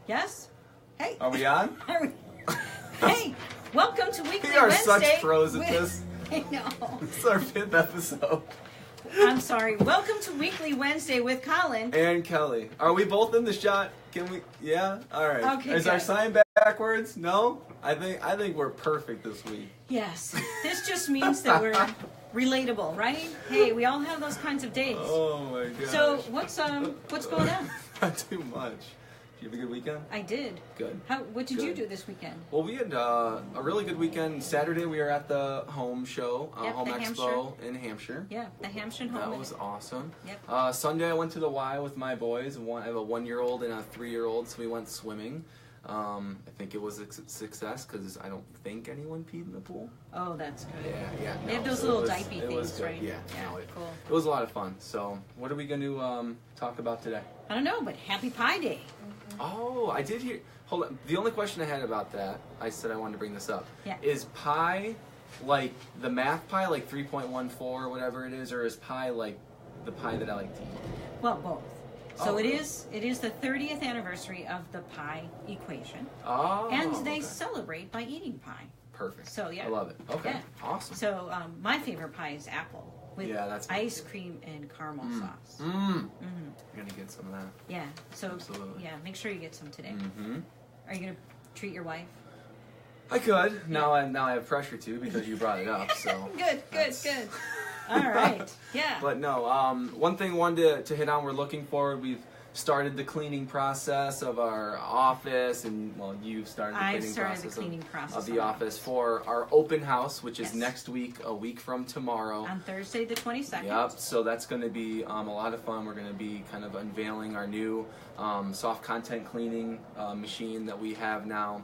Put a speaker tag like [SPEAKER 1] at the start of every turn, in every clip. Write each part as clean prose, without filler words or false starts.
[SPEAKER 1] Yes? Hey.
[SPEAKER 2] Are we on?
[SPEAKER 1] Hey, welcome to Weekly
[SPEAKER 2] We are
[SPEAKER 1] Wednesday.
[SPEAKER 2] such pros at this.
[SPEAKER 1] I know.
[SPEAKER 2] This is our 5th episode.
[SPEAKER 1] I'm sorry. Welcome to Weekly Wednesday with Colin
[SPEAKER 2] and Kelly. Are we both in the shot? Can we? Yeah. All right.
[SPEAKER 1] Okay,
[SPEAKER 2] Is
[SPEAKER 1] good.
[SPEAKER 2] our sign backwards? No. I think we're perfect this week.
[SPEAKER 1] Yes. This just means that we're relatable, right? Hey, we all have those kinds of days.
[SPEAKER 2] Oh my god.
[SPEAKER 1] So what's going on?
[SPEAKER 2] Not too much. Did you have a good weekend?
[SPEAKER 1] I did.
[SPEAKER 2] Good.
[SPEAKER 1] What did you
[SPEAKER 2] Good.
[SPEAKER 1] do this weekend?
[SPEAKER 2] Well, we had a really good weekend. Saturday we were at the home show,
[SPEAKER 1] Yep,
[SPEAKER 2] Home
[SPEAKER 1] the
[SPEAKER 2] Expo in Hampshire.
[SPEAKER 1] Yeah, the Hampshire home.
[SPEAKER 2] That was awesome.
[SPEAKER 1] Yep.
[SPEAKER 2] Sunday I went to the Y with my boys. I have a 1-year-old and a 3-year-old, so we went swimming. I think it was a success because I don't think anyone peed in the pool.
[SPEAKER 1] Oh, that's good.
[SPEAKER 2] Yeah.
[SPEAKER 1] They have those
[SPEAKER 2] so
[SPEAKER 1] little
[SPEAKER 2] it was-
[SPEAKER 1] diaper
[SPEAKER 2] it was
[SPEAKER 1] things,
[SPEAKER 2] good.
[SPEAKER 1] right?
[SPEAKER 2] Yeah,
[SPEAKER 1] cool.
[SPEAKER 2] It was a lot of fun. So, what are we going to talk about today?
[SPEAKER 1] I don't know, but Happy Pie Day.
[SPEAKER 2] Oh, I did hear. Hold on. The only question I had about that, I said I wanted to bring this up.
[SPEAKER 1] Yeah.
[SPEAKER 2] Is pi like the math pi, like 3.14 or whatever it is, or is pi like the pie that I like to eat?
[SPEAKER 1] Well, both. So
[SPEAKER 2] Oh,
[SPEAKER 1] it
[SPEAKER 2] really?
[SPEAKER 1] is the 30th anniversary of the pie equation.
[SPEAKER 2] Oh.
[SPEAKER 1] And they
[SPEAKER 2] okay.
[SPEAKER 1] celebrate by eating pie.
[SPEAKER 2] Perfect.
[SPEAKER 1] So, yeah.
[SPEAKER 2] I love it. Okay.
[SPEAKER 1] Yeah.
[SPEAKER 2] Awesome.
[SPEAKER 1] So my favorite pie is apple with
[SPEAKER 2] Yeah, that's my
[SPEAKER 1] ice cream and caramel sauce.
[SPEAKER 2] I'm gonna get some of that.
[SPEAKER 1] Yeah. So
[SPEAKER 2] Absolutely.
[SPEAKER 1] yeah, make sure you get some today.
[SPEAKER 2] Mm-hmm.
[SPEAKER 1] Are you gonna treat your wife?
[SPEAKER 2] I could. Now I have pressure to because you brought it up. So.
[SPEAKER 1] Good. All right. Yeah.
[SPEAKER 2] But no, one thing I wanted to hit on, we're looking forward. We've started the cleaning process of our office, and well, you've started the cleaning process of the office for our open house, which is
[SPEAKER 1] Yes.
[SPEAKER 2] next week, a week from tomorrow.
[SPEAKER 1] On Thursday the 22nd.
[SPEAKER 2] Yep, so that's going to be a lot of fun. We're going to be kind of unveiling our new soft content cleaning machine that we have now,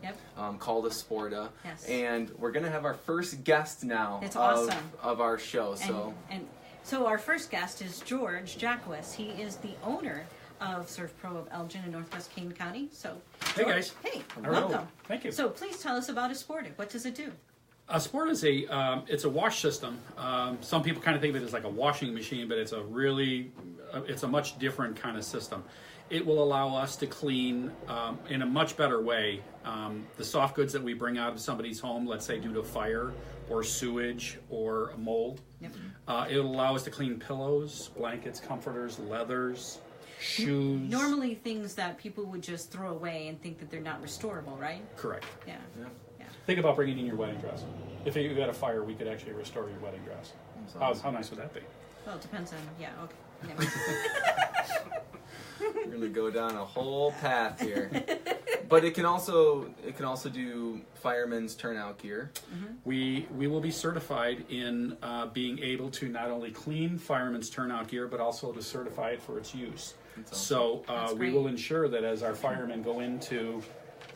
[SPEAKER 2] called Esporta.
[SPEAKER 1] Yes.
[SPEAKER 2] And we're going to have our first guest now
[SPEAKER 1] That's awesome.
[SPEAKER 2] of our show.
[SPEAKER 1] So our first guest is George Jacquez. He is the owner of Servpro of Elgin in Northwest Kane County. So,
[SPEAKER 3] Hey,
[SPEAKER 1] George,
[SPEAKER 3] guys.
[SPEAKER 1] Hey,
[SPEAKER 3] Hello.
[SPEAKER 1] welcome.
[SPEAKER 3] Thank you.
[SPEAKER 1] So please tell us about Esporta. What does it do?
[SPEAKER 3] Sport is it's a wash system. Some people kind of think of it as like a washing machine, but it's a much different kind of system. It will allow us to clean in a much better way the soft goods that we bring out of somebody's home, let's say due to fire or sewage or mold.
[SPEAKER 1] Yep.
[SPEAKER 3] It'll allow us to clean pillows, blankets, comforters, leathers, shoes.
[SPEAKER 1] Normally things that people would just throw away and think that they're not restorable, right?
[SPEAKER 3] Correct.
[SPEAKER 1] Yeah.
[SPEAKER 3] Think about bringing in your wedding dress. If you had a fire, we could actually restore your wedding dress. How nice would that be?
[SPEAKER 1] Well, it depends on, okay. Yeah.
[SPEAKER 2] We're gonna go down a whole path here, but it can also do firemen's turnout gear.
[SPEAKER 1] Mm-hmm.
[SPEAKER 3] We will be certified in being able to not only clean firemen's turnout gear, but also to certify it for its use. So we will ensure that as our firemen go in to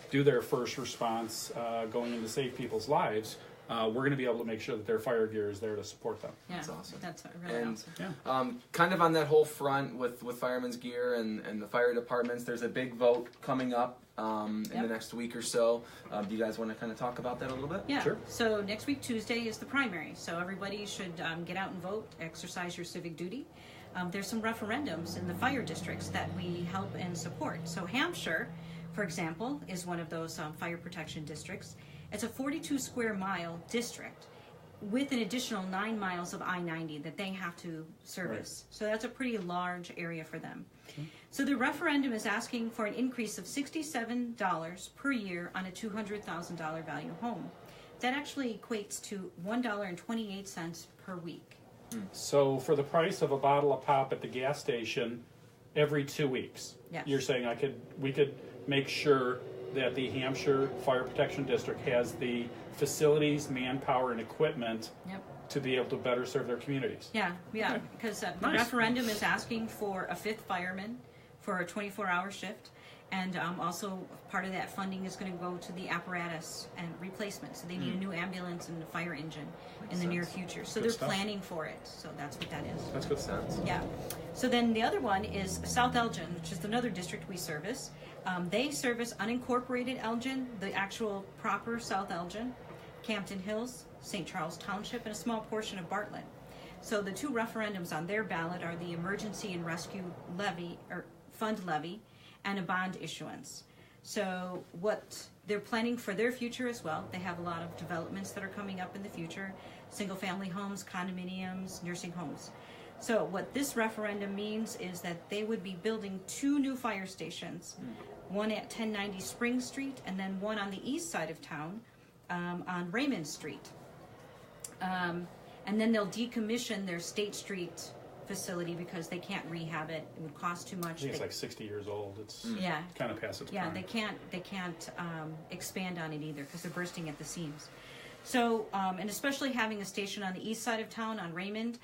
[SPEAKER 3] do their first response, going in to save people's lives, we're going to be able to make sure that their fire gear is there to support them.
[SPEAKER 1] Yeah,
[SPEAKER 2] that's awesome.
[SPEAKER 1] That's really awesome.
[SPEAKER 3] Yeah.
[SPEAKER 2] Kind of on that whole front with firemen's gear and the fire departments, there's a big vote coming up in the next week or so. Do you guys want to kind of talk about that a little bit?
[SPEAKER 1] Yeah.
[SPEAKER 3] Sure.
[SPEAKER 1] So next week, Tuesday, is the primary. So everybody should get out and vote, exercise your civic duty. There's some referendums in the fire districts that we help and support. So Hampshire, for example, is one of those fire protection districts. It's a 42 square mile district with an additional 9 miles of I-90 that they have to service. Right. So that's a pretty large area for them. Okay. So the referendum is asking for an increase of $67 per year on a $200,000 value home. That actually equates to $1.28 per week.
[SPEAKER 3] So for the price of a bottle of pop at the gas station every 2 weeks,
[SPEAKER 1] Yes.
[SPEAKER 3] You're saying we could make sure that the Hampshire Fire Protection District has the facilities, manpower, and equipment to be able to better serve their communities.
[SPEAKER 1] Yeah, because the referendum is asking for a 5th fireman for a 24-hour shift, and also part of that funding is going to go to the apparatus and replacement. So they need a new ambulance and a fire engine in the near future. So they're planning for it. So that's what that is.
[SPEAKER 3] That's good sense.
[SPEAKER 1] Yeah. So then the other one is South Elgin, which is another district we service. They service unincorporated Elgin, the actual proper South Elgin, Campton Hills, St. Charles Township, and a small portion of Bartlett. So the two referendums on their ballot are the emergency and rescue levy, or fund levy and a bond issuance. So what they're planning for their future as well, they have a lot of developments that are coming up in the future, single-family homes, condominiums, nursing homes. So what this referendum means is that they would be building 2 new fire stations, one at 1090 Spring Street and then one on the east side of town on Raymond Street. And then they'll decommission their State Street facility because they can't rehab it. It would cost too much.
[SPEAKER 3] I think it's like 60 years old. It's kind of past its
[SPEAKER 1] prime.
[SPEAKER 3] Yeah,
[SPEAKER 1] they can't expand on it either because they're bursting at the seams. So, and especially having a station on the east side of town on Raymond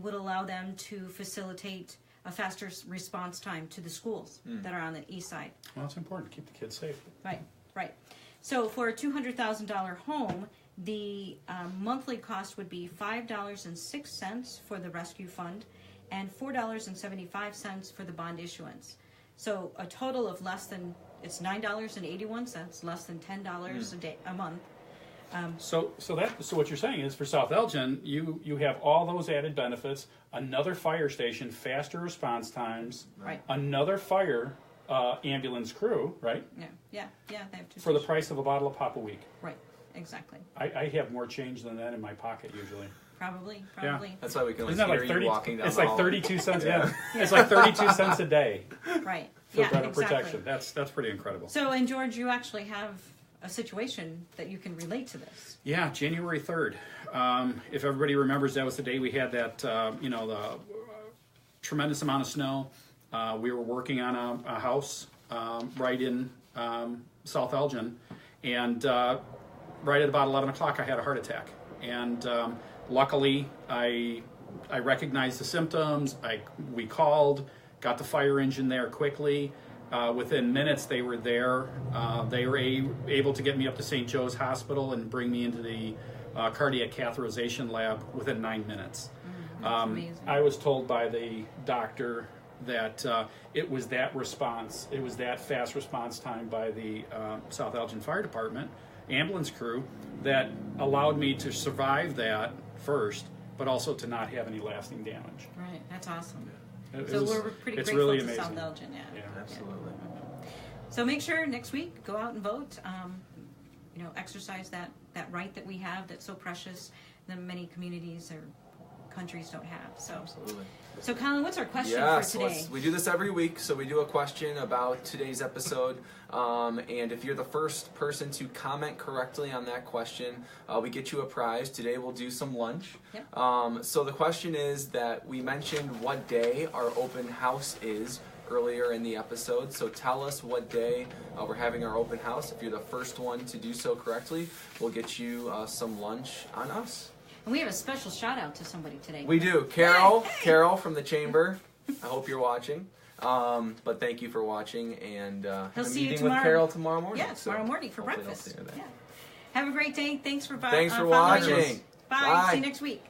[SPEAKER 1] would allow them to facilitate a faster response time to the schools that are on the east side.
[SPEAKER 3] Well, it's important to keep the kids safe.
[SPEAKER 1] Right. So for a $200,000 home, the monthly cost would be $5.06 for the rescue fund and $4.75 for the bond issuance. So a total of it's $9.81, less than $10 a month.
[SPEAKER 3] So what you're saying is for South Elgin, you have all those added benefits, another fire station, faster response times,
[SPEAKER 1] right,
[SPEAKER 3] another fire ambulance crew, right?
[SPEAKER 1] Yeah. They have to
[SPEAKER 3] for the price of a bottle of pop a week.
[SPEAKER 1] Right, exactly.
[SPEAKER 3] I have more change than that in my pocket usually.
[SPEAKER 1] Probably.
[SPEAKER 2] Yeah. That's why we can
[SPEAKER 3] hear
[SPEAKER 2] like you walking down
[SPEAKER 3] it's
[SPEAKER 2] the
[SPEAKER 3] like
[SPEAKER 2] hall.
[SPEAKER 3] 32 cents. Yeah. It's like 32 cents a day.
[SPEAKER 1] Right.
[SPEAKER 3] For better protection. That's pretty incredible.
[SPEAKER 1] So, and George, you actually have a situation that you can relate to this.
[SPEAKER 3] Yeah, January 3rd. If everybody remembers, that was the day we had that, the tremendous amount of snow. We were working on a house right in South Elgin, and right at about 11 o'clock, I had a heart attack. And luckily, I recognized the symptoms. We called, got the fire engine there quickly. Within minutes, they were there. They were able to get me up to St. Joe's Hospital and bring me into the cardiac catheterization lab within 9 minutes.
[SPEAKER 1] That's amazing.
[SPEAKER 3] I was told by the doctor that it was that response, it was that fast response time by the South Elgin Fire Department ambulance crew that allowed me to survive that first, but also to not have any lasting damage.
[SPEAKER 1] Right, that's awesome.
[SPEAKER 3] So
[SPEAKER 1] we're pretty grateful
[SPEAKER 3] really
[SPEAKER 1] to
[SPEAKER 3] amazing.
[SPEAKER 1] South Elgin.
[SPEAKER 2] Yeah, absolutely.
[SPEAKER 1] So make sure next week, go out and vote. Exercise that right that we have that's so precious that many communities or countries don't have. So
[SPEAKER 2] absolutely.
[SPEAKER 1] So Colin, what's our question for today?
[SPEAKER 2] We do this every week, so we do a question about today's episode. And if you're the first person to comment correctly on that question, we get you a prize. Today we'll do some lunch.
[SPEAKER 1] Yep.
[SPEAKER 2] So the question is that we mentioned what day our open house is earlier in the episode. So tell us what day we're having our open house. If you're the first one to do so correctly, we'll get you some lunch on us.
[SPEAKER 1] And we have a special shout out to somebody today.
[SPEAKER 2] We do. Carol from the Chamber. I hope you're watching. But thank you for watching, and
[SPEAKER 1] he'll see
[SPEAKER 2] meeting
[SPEAKER 1] you tomorrow.
[SPEAKER 2] with Carol tomorrow morning.
[SPEAKER 1] Yeah, tomorrow morning for breakfast.
[SPEAKER 2] Yeah.
[SPEAKER 1] Have a great day. Thanks for
[SPEAKER 2] watching.
[SPEAKER 1] Bye. See you next week.